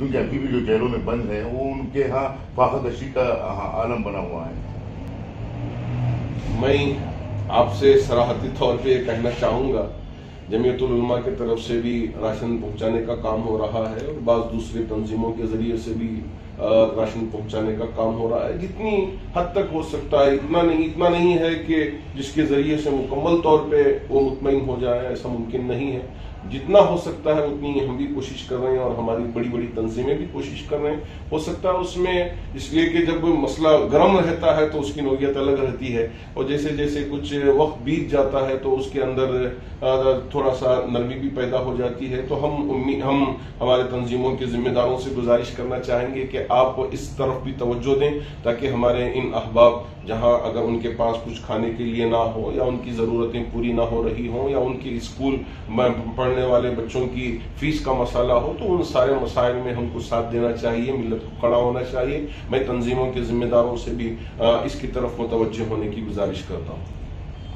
کیونکہ ابھی بھی جو جیلوں میں بند ہیں وہ ان کے ہاں فاقہ کشی کا عالم بنا ہوا ہے. میں آپ سے صراحتی طور پہ یہ کہنا چاہوں گا، جمعیت العلماء کی طرف سے بھی راشن پہنچانے کا کام ہو رہا ہے اور بعض دوسری تنظیموں کے ذریعے سے بھی راشن پہنچانے کا کام ہو رہا ہے. جتنی حد تک ہو سکتا ہے، اتنا نہیں ہے کہ جس کے ذریعے سے مکمل طور پہ وہ مطمئن ہو جائے، ایسا ممکن نہیں ہے. جتنا ہو سکتا ہے اتنی ہم بھی کوشش کر رہے ہیں اور ہماری بڑی بڑی تنظیمیں بھی کوشش کر رہے ہیں. ہو سکتا ہے اس میں، اس لیے کہ جب مسئلہ گرم رہتا ہے تو اس کی نوعیت الگ رہتی ہے، اور جیسے جیسے کچھ وقت بیت جاتا ہے تو اس کے اندر تھوڑا سا نرمی بھی پیدا ہو جاتی ہے. تو ہم ہمارے تنظیموں کے ذمہ داروں سے گزارش کرنا چاہیں گے کہ آپ اس طرف بھی توجہ دیں، تاکہ ہمارے ان احباب جہاں اگر ان کے پاس کچھ کھانے کے لیے نہ ہو، یا ان کی ضرورتیں پوری نہ ہو رہی ہوں، یا ان کے اسکول میں پڑھنے والے بچوں کی فیس کا مسئلہ ہو، تو ان سارے مسائل میں ہم کو ساتھ دینا چاہیے، ملت کو کھڑا ہونا چاہیے. میں تنظیموں کے ذمہ داروں سے بھی اس کی طرف متوجہ ہونے کی گزارش کرتا ہوں.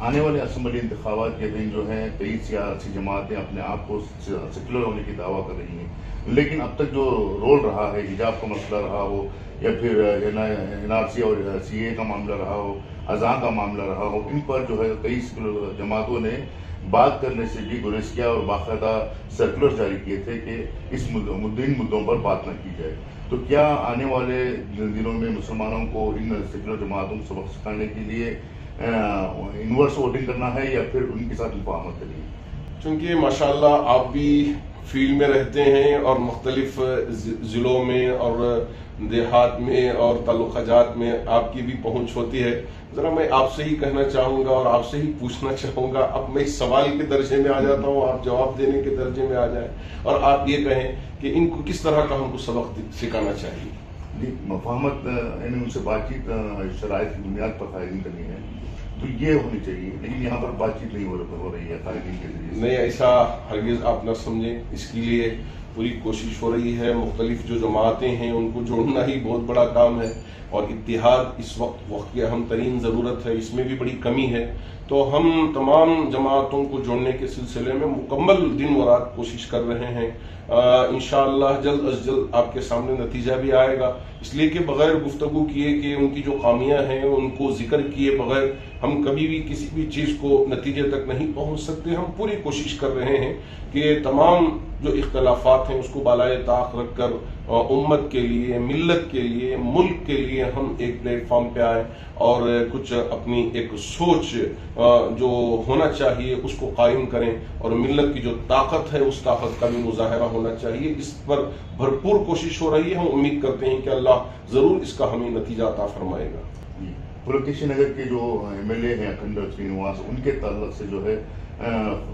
آنے والے اسمبلی انتخابات کے دن جو ہے کئی سیاسی جماعتیں اپنے آپ کو سیکولر ہونے کی دعویٰ کر رہی ہیں، لیکن اب تک جو رول رہا ہے، حجاب کا مسئلہ رہا ہو، یا پھر NRC اور CA کا معاملہ رہا ہو، اذان کا معاملہ رہا ہو، ان پر جو ہے کئی سیکولر جماعتوں نے بات کرنے سے بھی گریز کیا اور باقاعدہ سرکولر جاری کیے تھے کہ ان مدوں پر بات نہ کی جائے. تو کیا آنے والے دنوں میں مسلمانوں کو ان سیکولر جماعتوں کو سبق سکھانے کے لیے انورس ووٹنگ کرنا ہے، یا پھر ان کے ساتھ مفاہمت کرنی ہے؟ چونکہ ماشاءاللہ آپ بھی فیلڈ میں رہتے ہیں اور مختلف ضلعوں میں اور دیہات میں اور تعلقہ جات میں آپ کی بھی پہنچ ہوتی ہے. ذرا میں آپ سے ہی کہنا چاہوں گا اور آپ سے ہی پوچھنا چاہوں گا، اب میں اس سوال کے درجے میں آ جاتا ہوں، آپ جواب دینے کے درجے میں آ جائیں اور آپ یہ کہیں کہ ان کو کس طرح کا ہم کو سبق سکھانا چاہیے. جی، مفاہمت یعنی ان سے بات چیت شرائط کی بنیاد پر قائم کرنی ہے، تو یہ ہونی چاہیے، لیکن یہاں پر بات چیت نہیں ہو رہی ہے قائدین کے ذریعے. نہیں، ایسا ہرگز آپ نہ سمجھیں. اس کے لیے پوری کوشش ہو رہی ہے. مختلف جو جماعتیں ہیں ان کو جوڑنا ہی بہت بڑا کام ہے، اور اتحاد اس وقت کی اہم ترین ضرورت ہے. اس میں بھی بڑی کمی ہے. تو ہم تمام جماعتوں کو جوڑنے کے سلسلے میں مکمل دن و رات کوشش کر رہے ہیں. انشاءاللہ جلد از جلد آپ کے سامنے نتیجہ بھی آئے گا، اس لیے کہ بغیر گفتگو کیے کہ ان کی جو خامیاں ہیں ان کو ذکر کیے بغیر ہم کبھی بھی کسی بھی چیز کو نتیجے تک نہیں پہنچ سکتے. ہم پوری کوشش کر رہے ہیں کہ تمام جو اختلافات ہیں اس کو بالائے طاق رکھ کر امت کے لیے، ملت کے لیے، ملک کے لیے ہم ایک پلیٹ فارم پہ آئیں اور کچھ اپنی ایک سوچ جو ہونا چاہیے اس کو قائم کریں، اور ملت کی جو طاقت ہے اس طاقت کا بھی مظاہرہ ہونا چاہیے. اس پر بھرپور کوشش ہو رہی ہے. ہم امید کرتے ہیں کہ اللہ ضرور اس کا ہمیں نتیجہ عطا فرمائے گا. پلکیشن نگر کے جو MLA ہیں اکھنڈ سرینواس، ان کے تعلق سے جو ہے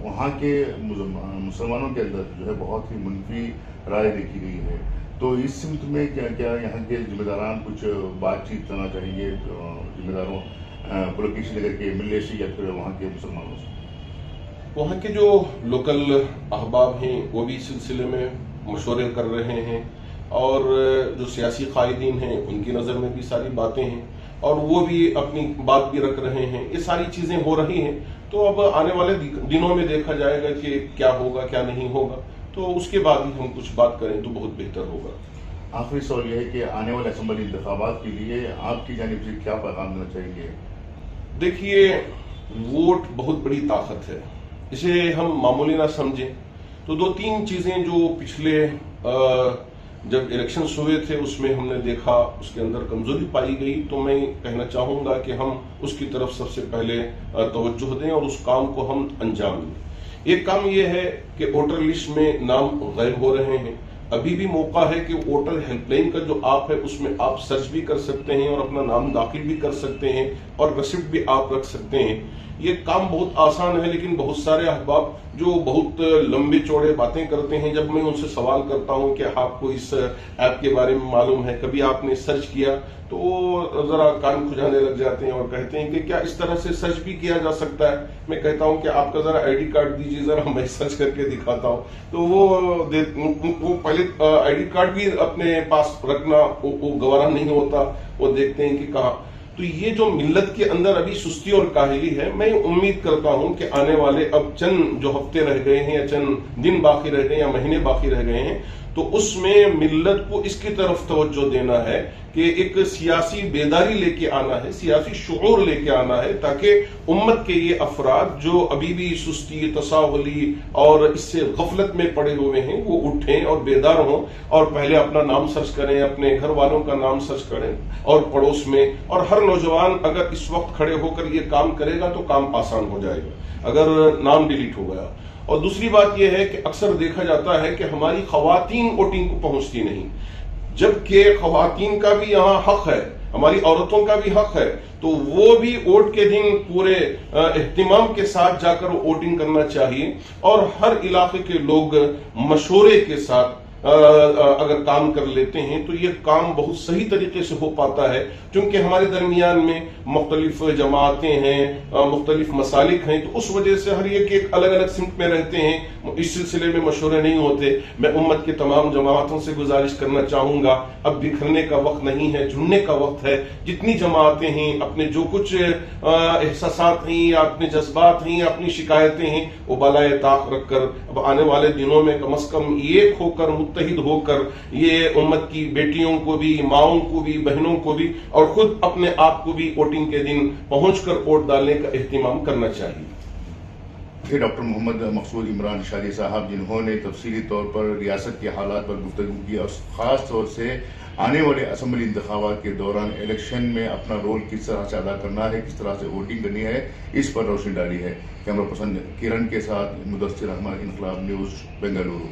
وہاں کے مسلمانوں کے اندر جو ہے بہت ہی منفی رائے دیکھی گئی ہے. تو اس سمت میں کیا یہاں کے ذمہ داران کچھ بات چیت کرنا چاہیں گے ذمہ داروں پلکیشن نگر کے MLA سے یا پھر وہاں کے مسلمانوں سے؟ وہاں کے جو لوکل احباب ہیں وہ بھی اس سلسلے میں مشورے کر رہے ہیں، اور جو سیاسی قائدین ہیں ان کی نظر میں بھی ساری باتیں ہیں، اور وہ بھی اپنی بات بھی رکھ رہے ہیں. یہ ساری چیزیں ہو رہی ہیں. تو اب آنے والے دنوں میں دیکھا جائے گا کہ کیا ہوگا کیا نہیں ہوگا، تو اس کے بعد ہی ہم کچھ بات کریں تو بہت بہتر ہوگا. آخری سوال یہ ہے کہ آنے والے اسمبلی انتخابات کے لیے آپ کی جانب سے کیا پیغام دینا چاہیں گے؟ دیکھیے، ووٹ بہت بڑی طاقت ہے، اسے ہم معمولی نہ سمجھیں. تو 2-3 چیزیں جو پچھلے جب الیکشنز ہوئے تھے اس میں ہم نے دیکھا اس کے اندر کمزوری پائی گئی، تو میں کہنا چاہوں گا کہ ہم اس کی طرف سب سے پہلے توجہ دیں اور اس کام کو ہم انجام دیں. ایک کام یہ ہے کہ ووٹر لسٹ میں نام غائب ہو رہے ہیں. ابھی بھی موقع ہے کہ ووٹر ہیلپ لائن کا جو ایپ ہے اس میں آپ سرچ بھی کر سکتے ہیں اور اپنا نام داخل بھی کر سکتے ہیں اور رسیپٹ بھی آپ رکھ سکتے ہیں. یہ کام بہت آسان ہے، لیکن بہت سارے احباب جو بہت لمبے چوڑے باتیں کرتے ہیں، جب میں ان سے سوال کرتا ہوں کہ آپ کو اس ایپ کے بارے میں معلوم ہے، کبھی آپ نے سرچ کیا، تو وہ ذرا کان کھجانے لگ جاتے ہیں اور کہتے ہیں کہ کیا اس طرح سے سرچ بھی کیا جا سکتا ہے. میں کہتا ہوں کہ آپ کا ذرا ID کارڈ دیجیے، ذرا میں سرچ کر کے دکھاتا ہوں. تو وہ پہلے ID کارڈ بھی اپنے پاس رکھنا وہ گوارا نہیں ہوتا، وہ دیکھتے ہیں کہ کہاں. تو یہ جو ملت کے اندر ابھی سستی اور کاہلی ہے، میں امید کرتا ہوں کہ آنے والے اب چند جو ہفتے رہ گئے ہیں یا چند دن باقی رہ گئے یا مہینے باقی رہ گئے ہیں، تو اس میں ملت کو اس کی طرف توجہ دینا ہے کہ ایک سیاسی بیداری لے کے آنا ہے، سیاسی شعور لے کے آنا ہے، تاکہ امت کے یہ افراد جو ابھی بھی سستی، تساہلی اور اس سے غفلت میں پڑے ہوئے ہیں وہ اٹھیں اور بیدار ہوں، اور پہلے اپنا نام سرچ کریں، اپنے گھر والوں کا نام سرچ کریں، اور پڑوس میں، اور ہر نوجوان اگر اس وقت کھڑے ہو کر یہ کام کرے گا تو کام آسان ہو جائے گا اگر نام ڈیلیٹ ہو گیا۔ اور دوسری بات یہ ہے کہ اکثر دیکھا جاتا ہے کہ ہماری خواتین ووٹنگ کو پہنچتی نہیں، جبکہ خواتین کا بھی یہاں حق ہے، ہماری عورتوں کا بھی حق ہے، تو وہ بھی ووٹ کے دن پورے اہتمام کے ساتھ جا کر ووٹنگ کرنا چاہیے، اور ہر علاقے کے لوگ مشورے کے ساتھ اگر کام کر لیتے ہیں تو یہ کام بہت صحیح طریقے سے ہو پاتا ہے، کیونکہ ہمارے درمیان میں مختلف جماعتیں ہیں، مختلف مسالک ہیں، تو اس وجہ سے ہر ایک الگ الگ سمت میں رہتے ہیں، اس سلسلے میں مشورے نہیں ہوتے۔ میں امت کے تمام جماعتوں سے گزارش کرنا چاہوں گا، اب بکھرنے کا وقت نہیں ہے، جڑنے کا وقت ہے۔ جتنی جماعتیں ہیں، اپنے جو کچھ احساسات ہیں یا اپنے جذبات ہیں یا اپنی شکایتیں ہیں، وہ بالائے طاق رکھ کر اب آنے والے دنوں میں کم از کم ایک ہو کر، متحد ہو کر، یہ امت کی بیٹیوں کو بھی، ماؤں کو بھی، بہنوں کو بھی، اور خود اپنے آپ کو بھی ووٹنگ کے دن پہنچ کر ووٹ ڈالنے کا اہتمام کرنا چاہیے۔ یہ ڈاکٹر محمد مقصود عمران رشادی صاحب، جنہوں نے تفصیلی طور پر ریاست کے حالات پر گفتگو کی اور خاص طور سے آنے والے اسمبلی انتخابات کے دوران الیکشن میں اپنا رول کس طرح سے ادا کرنا ہے، کس طرح سے ووٹنگ کرنی ہے، اس پر روشنی ڈالی ہے۔ کیمرہ پرسن کرن کے ساتھ مدثر احمد، انقلاب نیوز، بنگلورو۔